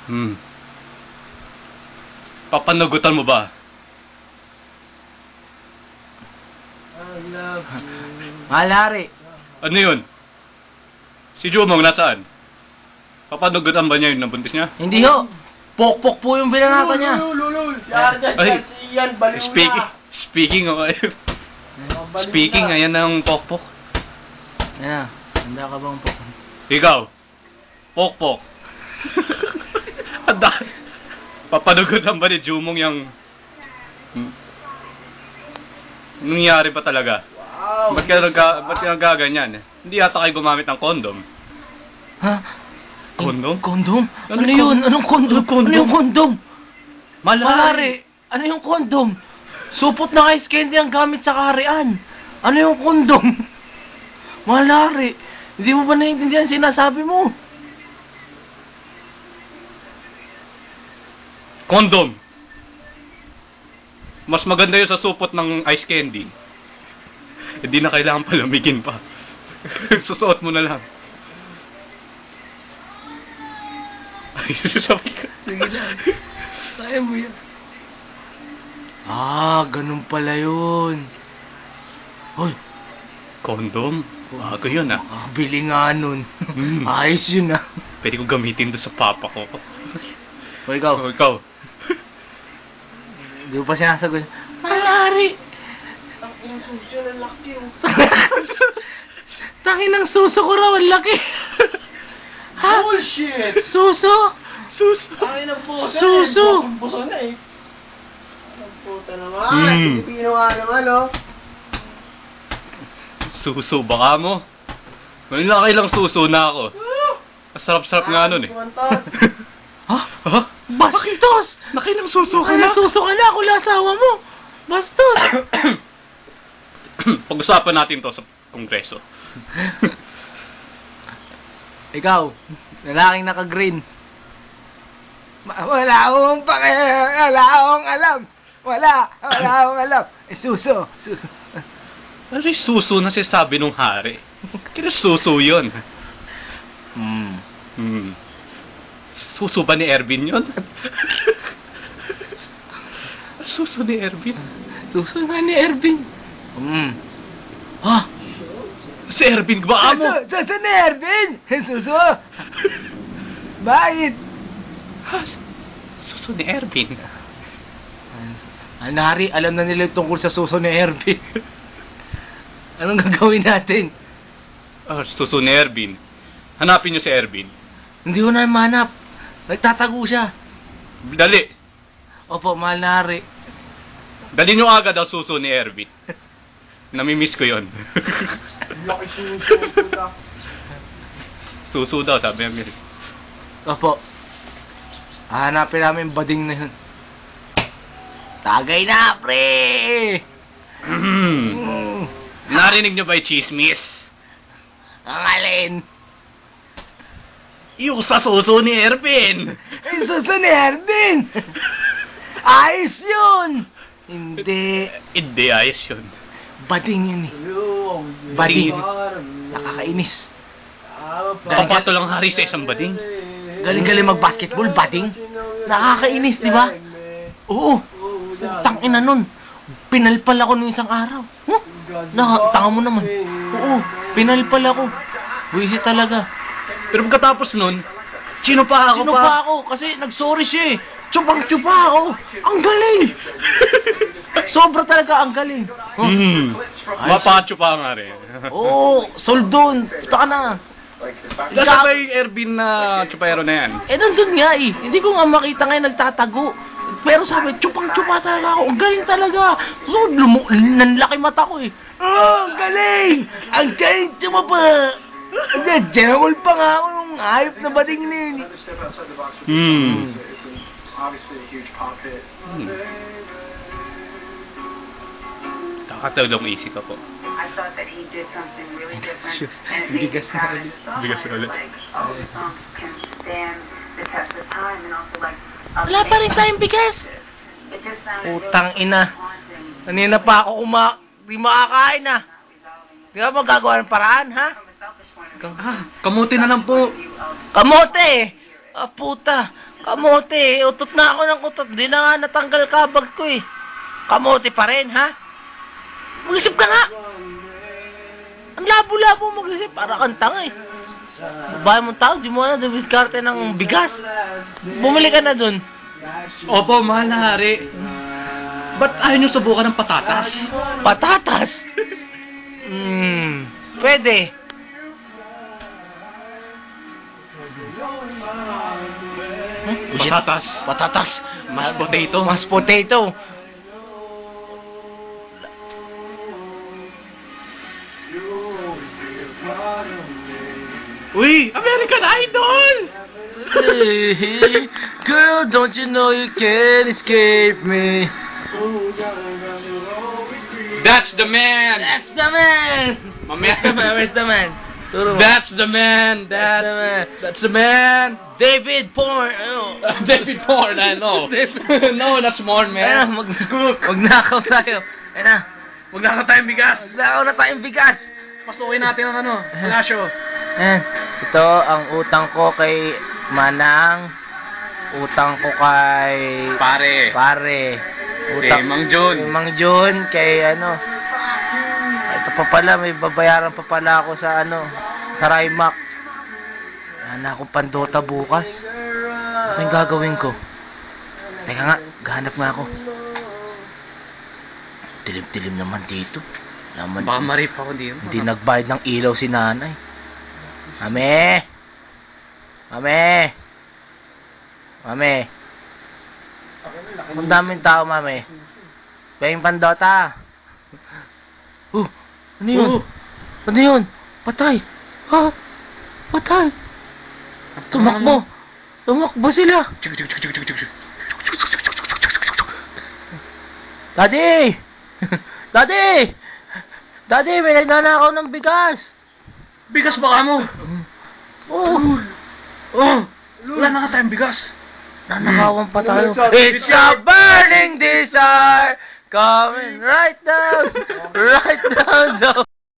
Hmm. Papanugutan mo ba? I love you. Mahal na hari. Ano yun? Si Jumong nasaan? Papanugutan ba niya yung nabuntis niya? Hindi ho. Pokpok po yung binanata niya. Lulul. Si Arjan, Ay. si Ian, baliw Speaking of Speaking, ayan ng pokpok. Yan na. Handa ka bang pok? Ikaw. Pokpok. Handa. Papanugutan ba ni Jumong yung... Nangyari ba talaga? Wow. Ba't ka nagaganyan? Hindi yata kayo gumamit ng kondom. Ha? Kondom? Kondom? Ano Ano yun? Anong kondom? Anong kondom? Ano yung kondom? Malari. Ano yung kondom? Supot na ice candy ang gamit sa kaharian. Ano yung kondom? Malari. Hindi mo ba naiintindihan sinasabi mo? Kondom. Mas maganda yun sa supot ng ice candy. Hindi na kailangan palamigin pa. Susuot mo na lang. Ay, sabi ko. Sige na. Kaya mo yan. Ah, ganun pala yun. Hoy, Kondom? Bago yun ah. makakabili nga nun. Mm. Ayos yun ah. Pwede ko gamitin doon sa papa ko. O ikaw, Oh, ikaw. di mo pa sinasagot. Malari! Ang insusyo ng laki oh. Tangin ng suso ko raw, ang laki. Ha? Bullshit! Suso? Sus! Ay, ng puta. Suso! Buso na eh. Ang puta naman. Hmm. Pilipino nga naman oh. Suso, baka mo. Malaki lang suso na ako. Masarap-sarap nga nun eh. Sumantot. Ha? Ha? Bastos! Nakailang suso ka Kaya na? nagsuso ka na, kung asawa mo. Bastos! Pag-usapan natin to sa kongreso. Ikaw, lalaking naka-green. Wala akong wala akong alam. Wala akong alam. Suso. Ano yung suso na sinasabi nung hari? Kaya suso yun. Suso ba ni Ervin yun? Suso ni Ervin? Suso nga ni Ervin. Ha? Si Ervin ba mo? Suso ni Ervin! Suso! Bakit? Ha? Suso ni Ervin? Nari, alam na nila yung tungkol sa suso ni Ervin. Anong gagawin natin? Suso ni Ervin. Hanapin niyo si Ervin. Hindi ko na manap. Nagtatago siya. Dali. Opo, mahal na hari. Dali niyo agad ang suso ni Ervin. Namimiss ko yon. Laki suso. Puta. Suso daw, sabi niya. Opo. Hanapin namin bading na yun. Tagay na, pre! Narinig niyo ba yung chismis? Ang alin? Yung sa suso ni Ervin! Ay, suso ni Ervin! Ayos yun! Hindi. Hindi, ayos yun. Bading yun eh. Bading. Nakakainis. Kapato lang hari sa isang bading. Galing-galing mag-basketball, bading. Nakakainis, di ba? Oo. Tangina nun. Pinalpal ako nung isang araw. Huh? Tanga mo naman. Oo. Pinalpal ako. Buisit talaga. Pero pagkatapos nun, chino pa ako Sino pa ako? Kasi nag-sorry siya eh. Tsupang-tsupa ako. Ang galing. Sobra talaga ang galing. Huh? Mapacho pa nga rin. Oo. Soldon. Puta ka na. Nasa ba yung Ervin na chupero na yan? Eh, nandun nga eh. Hindi ko nga makita ngayon nagtatago. Pero sabi, tsupang-tsupa talaga ako. Ang galing talaga. So, nanlaki mata ko eh. Oh, ang galing! Ang galing tsumapa! General pa nga ako yung hayop na bading na yun. Kakatulong isip ako. I thought that he did something really different, and it made me Bigas na proud ulit. of the song. Bigas na ulit. Like, oh, the song can stand the test of time, and also like. Wala pa rin tayong bigas. It just sounded Utang really ina. haunting. Kanina pa ako di makakain ah. Di ba magagawa ng paraan, ha? From a selfish point of view, Kamuti na lang po. view of Kamote! Ah, puta. Kamote, utot na ako ng utot. Di na nga natanggal kabag ko eh. Kamote pa rin, ha? Mag-isip ka nga. Ang labo-labo mag-isip. Para kang tanga eh. Babae mong tao, di mo na dumiskarte ng bigas. Bumili ka na dun. Opo, mahal na hari. Ba't ayaw nyo subukan ng patatas? Patatas? Pwede. Patatas. Patatas. Mashed potato. Mashed potato. Uy, American Idol! Girl, don't you know you can't escape me? That's the man! That's the man! Where's the man? Where's the man? Turo mo. That's the man! That's the man. That's the man! David Porn. Ano? David Porn, I know. No, that's more, Ayun na, man. Scoop! magnakaw tayo. Ayun na, Magnakaw tayong bigas. magnakaw na tayong bigas. Pasukin natin ang ano, Palacio. Ayan. Ito ang utang ko kay Manang. Utang ko kay Pare. Pare. Kay Mang John. Kay Mang John. Kay ano. Ito pa pala, may babayaran pa pala ako sa ano, sa Rimac. Wala akong pandota bukas. Ano yung gagawin ko? Teka nga, gahanap nga ako. Dilim-dilim naman dito. Naman, Baka marip ako dito. hindi nagbayad ng ilaw si nanay. Mame! Mame! Mame! Ang daming tao, mame. Pahing pandota. Ano yun? Ano yun? Patay! Ha? Patay! Tumakbo! Tumakbo sila! Daddy! Daddy! Daddy, may nagnanakaw ng bigas! Bigas baka mo! Oh! Oh! Wala na nga tayong bigas. Nanakawan pa tayo. It's a burning desire coming right down the